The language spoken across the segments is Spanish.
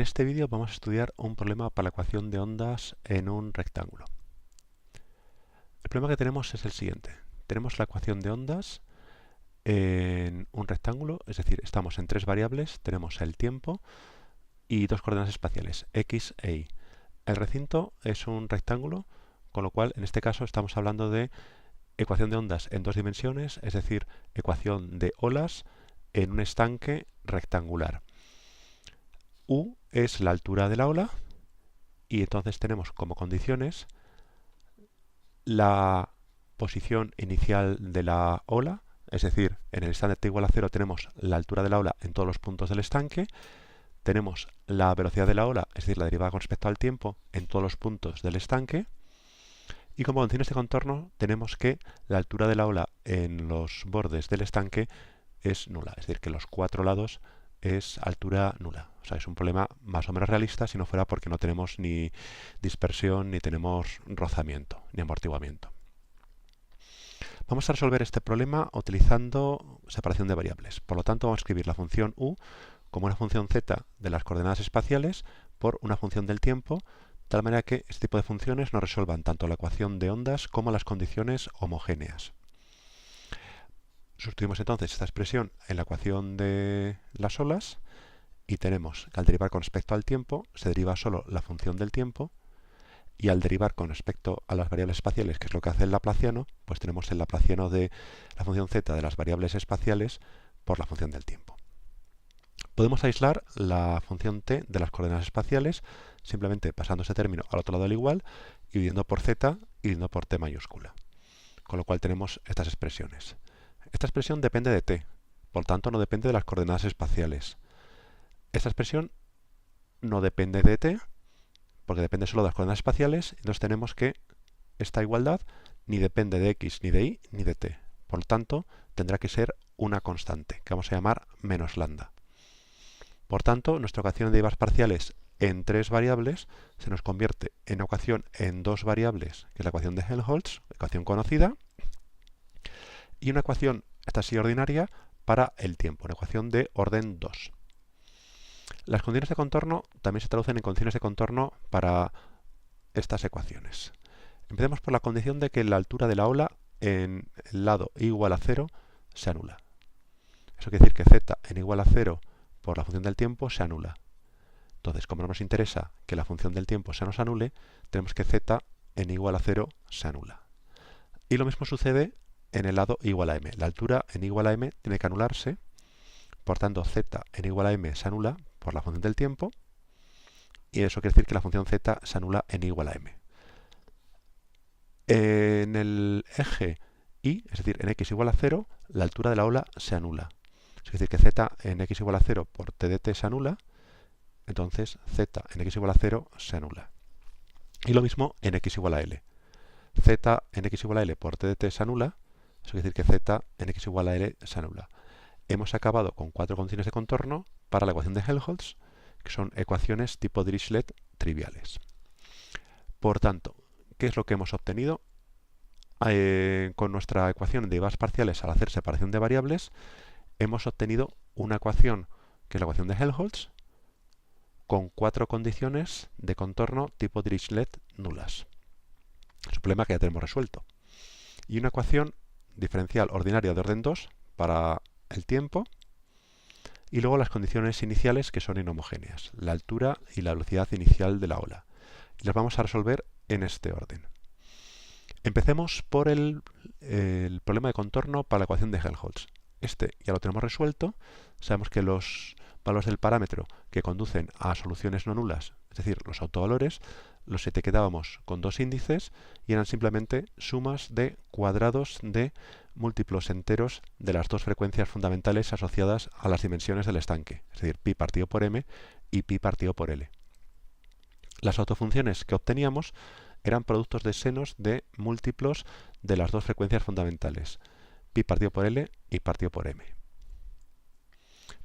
En este vídeo vamos a estudiar un problema para la ecuación de ondas en un rectángulo. El problema que tenemos es el siguiente. Tenemos la ecuación de ondas en un rectángulo, es decir, estamos en tres variables, tenemos el tiempo y dos coordenadas espaciales, x e y. El recinto es un rectángulo, con lo cual en este caso estamos hablando de ecuación de ondas en dos dimensiones, es decir, ecuación de olas en un estanque rectangular. U es la altura de la ola y entonces tenemos como condiciones la posición inicial de la ola, es decir, en el instante t igual a 0 tenemos la altura de la ola en todos los puntos del estanque, tenemos la velocidad de la ola, es decir, la derivada con respecto al tiempo en todos los puntos del estanque, y como condiciones de contorno tenemos que la altura de la ola en los bordes del estanque es nula, es decir, que los cuatro lados es altura nula. O sea, es un problema más o menos realista si no fuera porque no tenemos ni dispersión, ni tenemos rozamiento, ni amortiguamiento. Vamos a resolver este problema utilizando separación de variables. Por lo tanto, vamos a escribir la función u como una función z de las coordenadas espaciales por una función del tiempo, de tal manera que este tipo de funciones nos resuelvan tanto la ecuación de ondas como las condiciones homogéneas. Sustituimos entonces esta expresión en la ecuación de las olas y tenemos que al derivar con respecto al tiempo se deriva solo la función del tiempo y al derivar con respecto a las variables espaciales, que es lo que hace el laplaciano, pues tenemos el laplaciano de la función z de las variables espaciales por la función del tiempo. Podemos aislar la función t de las coordenadas espaciales simplemente pasando ese término al otro lado del igual y dividiendo por z y dividiendo por t mayúscula. Con lo cual tenemos estas expresiones. Esta expresión depende de t, por tanto no depende de las coordenadas espaciales. Esta expresión no depende de t, porque depende solo de las coordenadas espaciales, entonces tenemos que esta igualdad ni depende de x, ni de y, ni de t. Por lo tanto, tendrá que ser una constante, que vamos a llamar menos lambda. Por tanto, nuestra ecuación de derivadas parciales en tres variables se nos convierte en una ecuación en dos variables, que es la ecuación de Helmholtz, ecuación conocida, y una ecuación, esta sí ordinaria, para el tiempo, una ecuación de orden 2. Las condiciones de contorno también se traducen en condiciones de contorno para estas ecuaciones. Empecemos por la condición de que la altura de la ola en el lado igual a 0 se anula. Eso quiere decir que z en igual a 0 por la función del tiempo se anula. Entonces, como no nos interesa que la función del tiempo se nos anule, tenemos que z en igual a 0 se anula. Y lo mismo sucede en el lado igual a m. La altura en igual a m tiene que anularse, por tanto z en igual a m se anula por la función del tiempo, y eso quiere decir que la función z se anula en igual a m. En el eje y, es decir, en x igual a 0, la altura de la ola se anula. Es decir, que z en x igual a 0 por t de t se anula, entonces z en x igual a 0 se anula. Y lo mismo en x igual a l. Z en x igual a l por t de t se anula, eso quiere decir que z en x igual a l se anula. Hemos acabado con cuatro condiciones de contorno para la ecuación de Helmholtz, que son ecuaciones tipo Dirichlet triviales. Por tanto, ¿qué es lo que hemos obtenido? Con nuestra ecuación de derivadas parciales al hacer separación de variables, hemos obtenido una ecuación, que es la ecuación de Helmholtz, con cuatro condiciones de contorno tipo Dirichlet nulas. Es un problema que ya tenemos resuelto. Y una ecuación diferencial ordinaria de orden 2 para el tiempo, y luego las condiciones iniciales que son inhomogéneas, la altura y la velocidad inicial de la ola. Y las vamos a resolver en este orden. Empecemos por el problema de contorno para la ecuación de Helmholtz. Este ya lo tenemos resuelto. Sabemos que los valores del parámetro que conducen a soluciones no nulas, es decir, los autovalores, los etiquetábamos con dos índices y eran simplemente sumas de cuadrados de múltiplos enteros de las dos frecuencias fundamentales asociadas a las dimensiones del estanque, es decir, pi partido por m y pi partido por l. Las autofunciones que obteníamos eran productos de senos de múltiplos de las dos frecuencias fundamentales, pi partido por l y partido por m.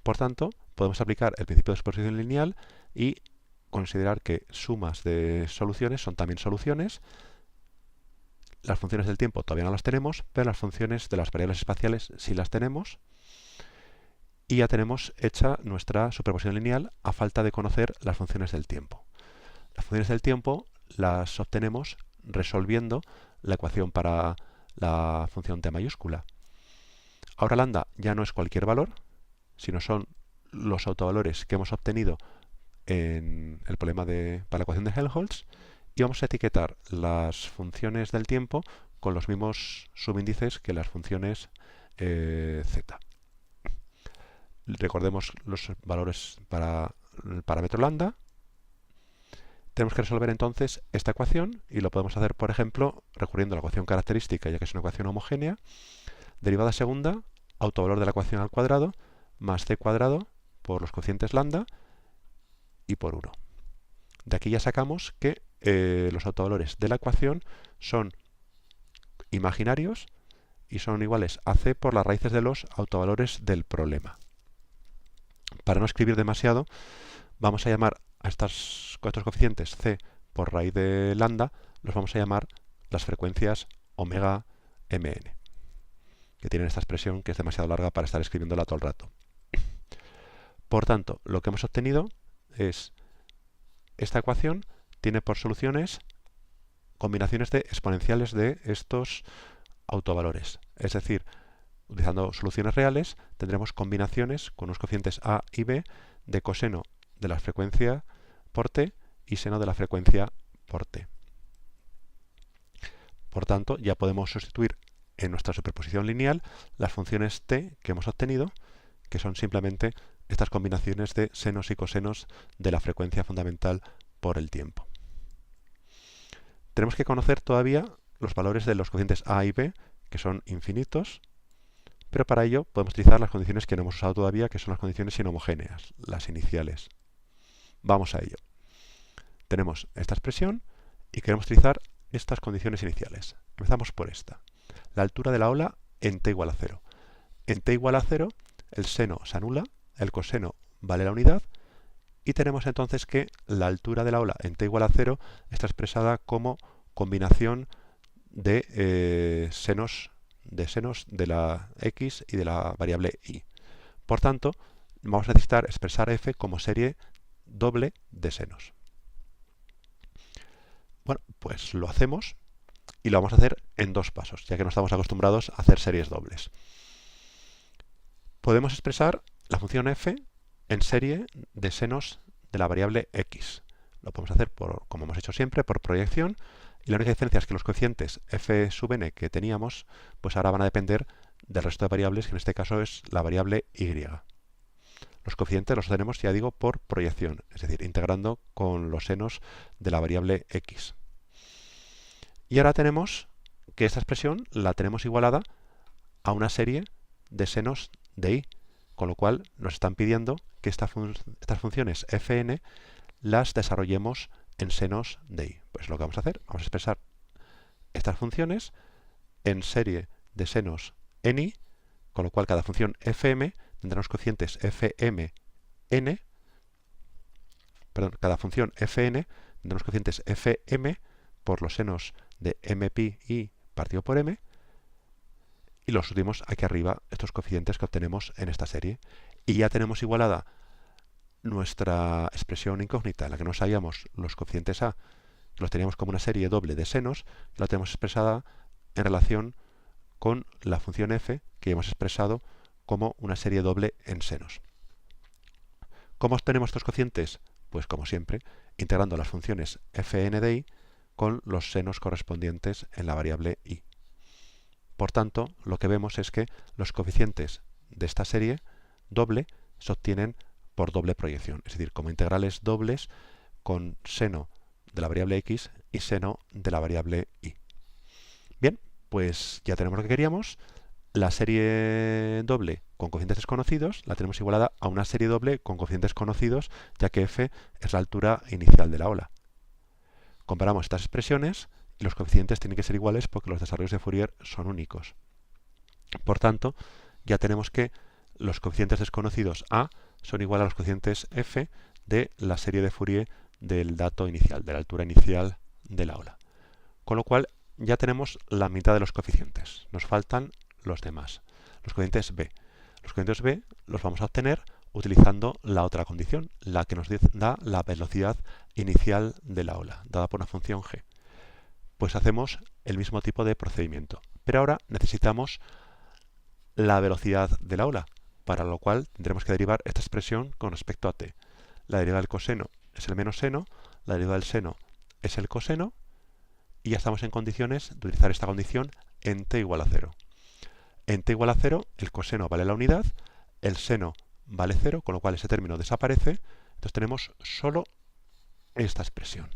Por tanto, podemos aplicar el principio de exposición lineal y considerar que sumas de soluciones son también soluciones. Las funciones del tiempo todavía no las tenemos, pero las funciones de las variables espaciales sí las tenemos. y ya tenemos hecha nuestra superposición lineal a falta de conocer las funciones del tiempo. Las funciones del tiempo las obtenemos resolviendo la ecuación para la función t mayúscula. Ahora lambda ya no es cualquier valor, sino son los autovalores que hemos obtenido en el problema para la ecuación de Helmholtz, y vamos a etiquetar las funciones del tiempo con los mismos subíndices que las funciones z. Recordemos los valores para el parámetro lambda. Tenemos que resolver entonces esta ecuación y lo podemos hacer, por ejemplo, recurriendo a la ecuación característica, ya que es una ecuación homogénea. Derivada segunda, autovalor de la ecuación al cuadrado, más c cuadrado por los cocientes lambda y por 1. De aquí ya sacamos que los autovalores de la ecuación son imaginarios y son iguales a c por las raíces de los autovalores del problema. Para no escribir demasiado, vamos a llamar a estos coeficientes c por raíz de lambda, los vamos a llamar las frecuencias omega mn, que tienen esta expresión que es demasiado larga para estar escribiéndola todo el rato. Por tanto, lo que hemos obtenido es esta ecuación tiene por soluciones combinaciones de exponenciales de estos autovalores. Es decir, utilizando soluciones reales, tendremos combinaciones con unos cocientes a y b de coseno de la frecuencia por t y seno de la frecuencia por t. Por tanto, ya podemos sustituir en nuestra superposición lineal las funciones t que hemos obtenido, que son simplemente estas combinaciones de senos y cosenos de la frecuencia fundamental por el tiempo. Tenemos que conocer todavía los valores de los cocientes a y b, que son infinitos, pero para ello podemos utilizar las condiciones que no hemos usado todavía, que son las condiciones inhomogéneas, las iniciales. Vamos a ello. Tenemos esta expresión y queremos utilizar estas condiciones iniciales. Empezamos por esta. La altura de la ola en t igual a 0. En t igual a 0, el seno se anula, el coseno vale la unidad, y tenemos entonces que la altura de la ola en t igual a 0 está expresada como combinación de senos de la x y de la variable y. Por tanto, vamos a necesitar expresar f como serie doble de senos. Bueno, pues lo hacemos y lo vamos a hacer en dos pasos, ya que no estamos acostumbrados a hacer series dobles. Podemos expresar la función f en serie de senos de la variable x. Lo podemos hacer, como hemos hecho siempre, por proyección, y la única diferencia es que los cocientes f sub n que teníamos, pues ahora van a depender del resto de variables, que en este caso es la variable y. Los coeficientes los tenemos, ya digo, por proyección, es decir, integrando con los senos de la variable x. Y ahora tenemos que esta expresión la tenemos igualada a una serie de senos de y, con lo cual nos están pidiendo que estas funciones fn las desarrollemos en senos de y. Pues lo que vamos a hacer, vamos a expresar estas funciones en serie de senos en y, con lo cual cada función fm tendrá unos cocientes cada función fn tendrá unos cocientes fm por los senos de mpi y partido por m, y los subimos aquí arriba, estos coeficientes que obtenemos en esta serie. Y ya tenemos igualada nuestra expresión incógnita en la que no sabíamos los coeficientes a, que los teníamos como una serie doble de senos, y la tenemos expresada en relación con la función f, que hemos expresado como una serie doble en senos. ¿Cómo obtenemos estos cocientes? Pues como siempre, integrando las funciones fn de y con los senos correspondientes en la variable y. Por tanto, lo que vemos es que los coeficientes de esta serie doble se obtienen por doble proyección, es decir, como integrales dobles con seno de la variable x y seno de la variable y. Bien, pues ya tenemos lo que queríamos. La serie doble con cocientes desconocidos la tenemos igualada a una serie doble con cocientes conocidos, ya que f es la altura inicial de la ola. Comparamos estas expresiones y los coeficientes tienen que ser iguales porque los desarrollos de Fourier son únicos. Por tanto, ya tenemos que los coeficientes desconocidos a son iguales a los cocientes f de la serie de Fourier del dato inicial, de la altura inicial de la ola. Con lo cual ya tenemos la mitad de los coeficientes. Nos faltan los demás. Los coeficientes b. Los coeficientes b los vamos a obtener utilizando la otra condición, la que nos da la velocidad inicial de la ola, dada por una función g. Pues hacemos el mismo tipo de procedimiento, pero ahora necesitamos la velocidad de la ola, para lo cual tendremos que derivar esta expresión con respecto a t. La derivada del coseno es el menos seno, la derivada del seno es el coseno, y ya estamos en condiciones de utilizar esta condición en t igual a 0. En t igual a 0, el coseno vale la unidad, el seno vale 0, con lo cual ese término desaparece. Entonces tenemos solo esta expresión.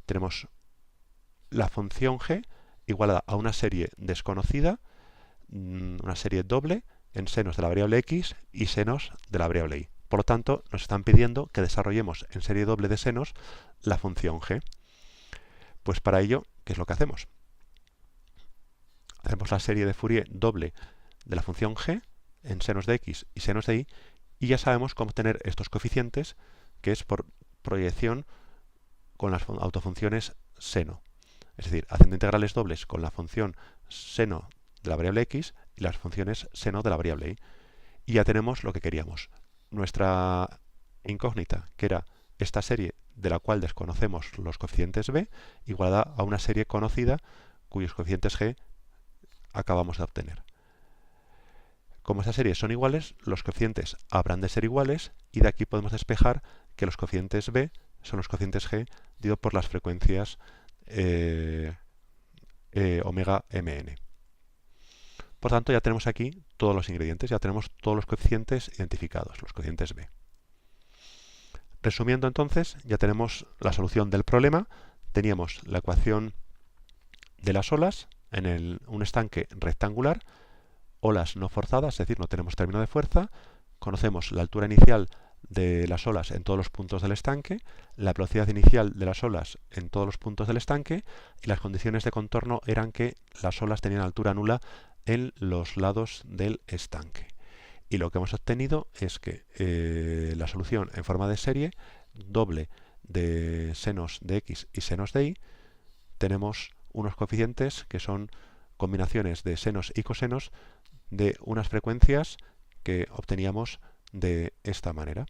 Tenemos la función g igualada a una serie desconocida, una serie doble en senos de la variable x y senos de la variable y. Por lo tanto, nos están pidiendo que desarrollemos en serie doble de senos la función g. Pues para ello, ¿qué es lo que hacemos? Hacemos la serie de Fourier doble de la función g en senos de x y senos de y, y ya sabemos cómo obtener estos coeficientes, que es por proyección con las autofunciones seno. Es decir, haciendo integrales dobles con la función seno de la variable x y las funciones seno de la variable y. Y ya tenemos lo que queríamos. Nuestra incógnita, que era esta serie de la cual desconocemos los coeficientes b, igualada a una serie conocida cuyos coeficientes g acabamos de obtener. Como estas series son iguales, los coeficientes habrán de ser iguales, y de aquí podemos despejar que los coeficientes b son los coeficientes g dividido por las frecuencias omega mn. Por tanto, ya tenemos aquí todos los ingredientes, ya tenemos todos los coeficientes identificados, los coeficientes b. Resumiendo entonces, ya tenemos la solución del problema. Teníamos la ecuación de las olas en un estanque rectangular, olas no forzadas, es decir, no tenemos término de fuerza. Conocemos la altura inicial de las olas en todos los puntos del estanque, la velocidad inicial de las olas en todos los puntos del estanque, y las condiciones de contorno eran que las olas tenían altura nula en los lados del estanque. Y lo que hemos obtenido es que la solución en forma de serie doble de senos de x y senos de y, tenemos unos coeficientes que son combinaciones de senos y cosenos de unas frecuencias que obteníamos de esta manera.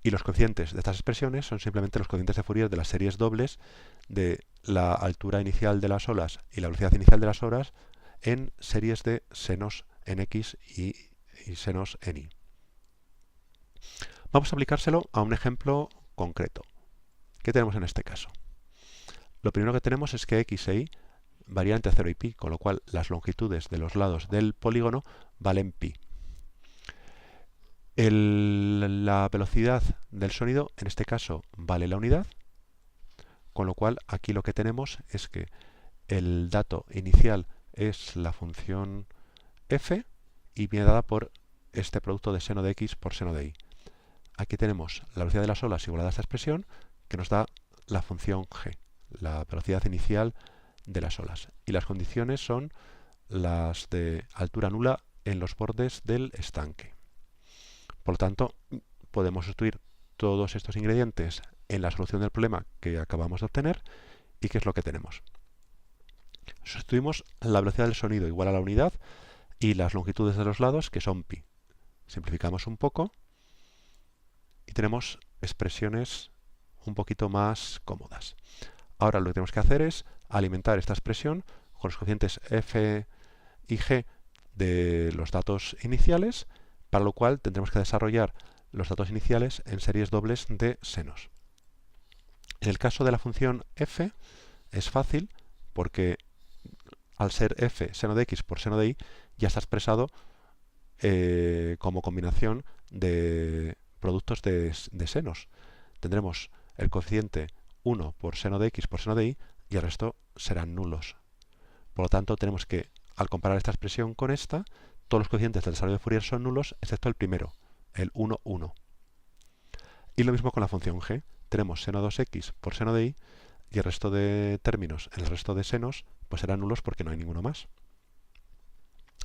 Y los coeficientes de estas expresiones son simplemente los coeficientes de Fourier de las series dobles de la altura inicial de las olas y la velocidad inicial de las olas en series de senos en x y senos en y. Vamos a aplicárselo a un ejemplo concreto. ¿Qué tenemos en este caso? Lo primero que tenemos es que x e y varían entre 0 y pi, con lo cual las longitudes de los lados del polígono valen pi. La velocidad del sonido, en este caso, vale la unidad, con lo cual aquí lo que tenemos es que el dato inicial es la función f y viene dada por este producto de seno de x por seno de y. Aquí tenemos la velocidad de las olas igualada a esta expresión, que nos da la función g, la velocidad inicial de las olas. Y las condiciones son las de altura nula en los bordes del estanque. Por lo tanto, podemos sustituir todos estos ingredientes en la solución del problema que acabamos de obtener. ¿Y qué es lo que tenemos? Sustituimos la velocidad del sonido igual a la unidad y las longitudes de los lados, que son pi. Simplificamos un poco y tenemos expresiones un poquito más cómodas. Ahora lo que tenemos que hacer es alimentar esta expresión con los coeficientes f y g de los datos iniciales, para lo cual tendremos que desarrollar los datos iniciales en series dobles de senos. En el caso de la función f es fácil porque al ser f seno de x por seno de y ya está expresado como combinación de productos de senos. Tendremos el coeficiente 1 por seno de x por seno de y y el resto serán nulos. Por lo tanto, tenemos que, al comparar esta expresión con esta, todos los coeficientes del desarrollo de Fourier son nulos, excepto el primero, el 1, 1. Y lo mismo con la función g. Tenemos seno 2x por seno de y y el resto de términos en el resto de senos pues serán nulos porque no hay ninguno más.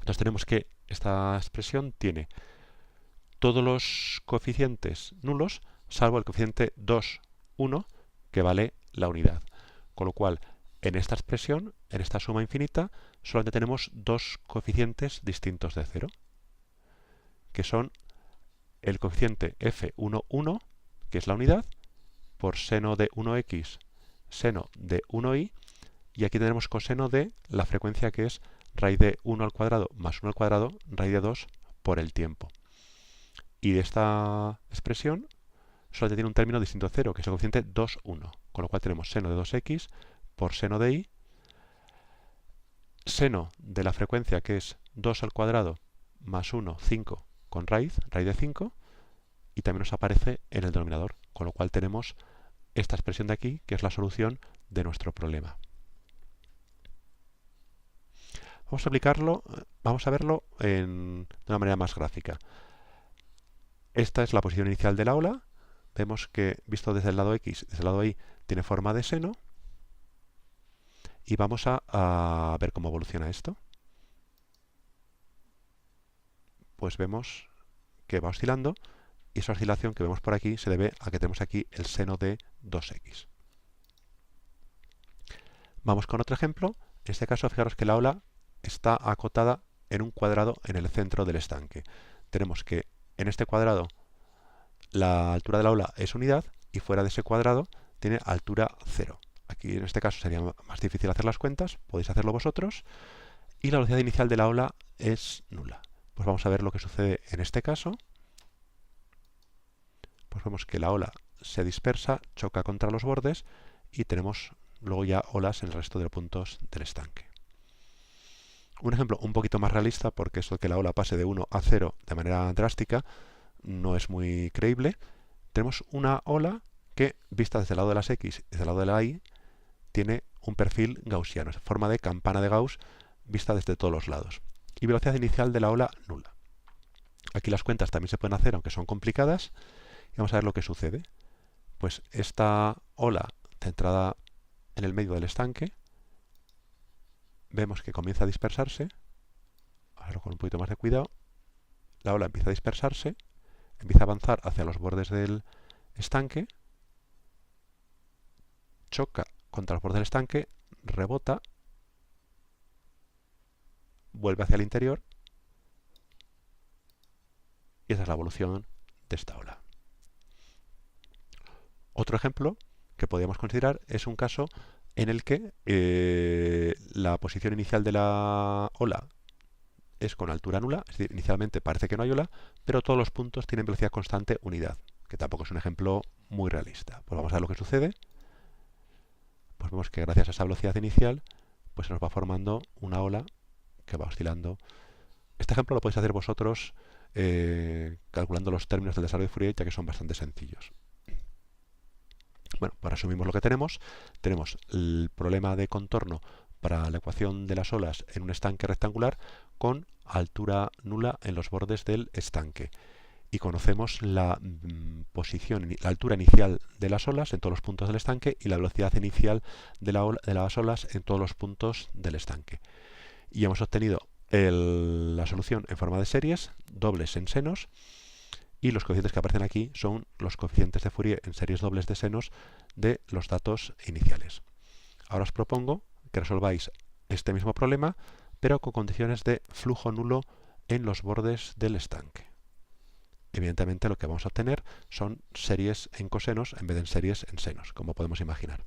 Entonces tenemos que esta expresión tiene todos los coeficientes nulos, salvo el coeficiente 2, 1, que vale la unidad. Con lo cual, en esta expresión, en esta suma infinita, solamente tenemos dos coeficientes distintos de 0. que son el coeficiente f11, que es la unidad, por seno de 1x, seno de 1y, y aquí tendremos coseno de la frecuencia, que es raíz de 1 al cuadrado más 1 al cuadrado, raíz de 2 por el tiempo. Y de esta expresión solo tiene un término distinto a 0, que es el coeficiente 2, 1, con lo cual tenemos seno de 2x por seno de y, seno de la frecuencia, que es 2 al cuadrado más 1, 5, con raíz de 5, y también nos aparece en el denominador, con lo cual tenemos esta expresión de aquí, que es la solución de nuestro problema. Vamos a aplicarlo, vamos a verlo de una manera más gráfica. Esta es la posición inicial de la ola. Vemos que, visto desde el lado x, desde el lado y, tiene forma de seno. Y vamos a ver cómo evoluciona esto. Pues vemos que va oscilando, y esa oscilación que vemos por aquí se debe a que tenemos aquí el seno de 2x. Vamos con otro ejemplo. En este caso, fijaros que la ola está acotada en un cuadrado en el centro del estanque. Tenemos que en este cuadrado la altura de la ola es unidad, y fuera de ese cuadrado tiene altura 0. Aquí en este caso sería más difícil hacer las cuentas, podéis hacerlo vosotros, y la velocidad inicial de la ola es nula. Pues vamos a ver lo que sucede en este caso. Pues vemos que la ola se dispersa, choca contra los bordes, y tenemos luego ya olas en el resto de los puntos del estanque. Un ejemplo un poquito más realista, porque eso de que la ola pase de 1 a 0 de manera drástica no es muy creíble. Tenemos una ola que, vista desde el lado de las x y desde el lado de la y, tiene un perfil gaussiano, es forma de campana de Gauss vista desde todos los lados. Y velocidad inicial de la ola nula. Aquí las cuentas también se pueden hacer, aunque son complicadas, y vamos a ver lo que sucede. Pues esta ola centrada en el medio del estanque, vemos que comienza a dispersarse. Ahora con un poquito más de cuidado, la ola empieza a dispersarse, empieza a avanzar hacia los bordes del estanque, choca contra los bordes del estanque, rebota, vuelve hacia el interior, y esa es la evolución de esta ola. Otro ejemplo que podríamos considerar es un caso en el que la posición inicial de la ola es con altura nula, es decir, inicialmente parece que no hay ola, pero todos los puntos tienen velocidad constante unidad, que tampoco es un ejemplo muy realista. Pues vamos a ver lo que sucede. Pues vemos que gracias a esa velocidad inicial, pues se nos va formando una ola que va oscilando. Este ejemplo lo podéis hacer vosotros calculando los términos del desarrollo de Fourier, ya que son bastante sencillos. Bueno, pues resumimos lo que tenemos. Tenemos el problema de contorno para la ecuación de las olas en un estanque rectangular con altura nula en los bordes del estanque. Y conocemos la la altura inicial de las olas en todos los puntos del estanque y la velocidad inicial de las olas en todos los puntos del estanque. Y hemos obtenido la solución en forma de series, dobles en senos, y los coeficientes que aparecen aquí son los coeficientes de Fourier en series dobles de senos de los datos iniciales. Ahora os propongo que resolváis este mismo problema, pero con condiciones de flujo nulo en los bordes del estanque. Evidentemente lo que vamos a obtener son series en cosenos en vez de en series en senos, como podemos imaginar.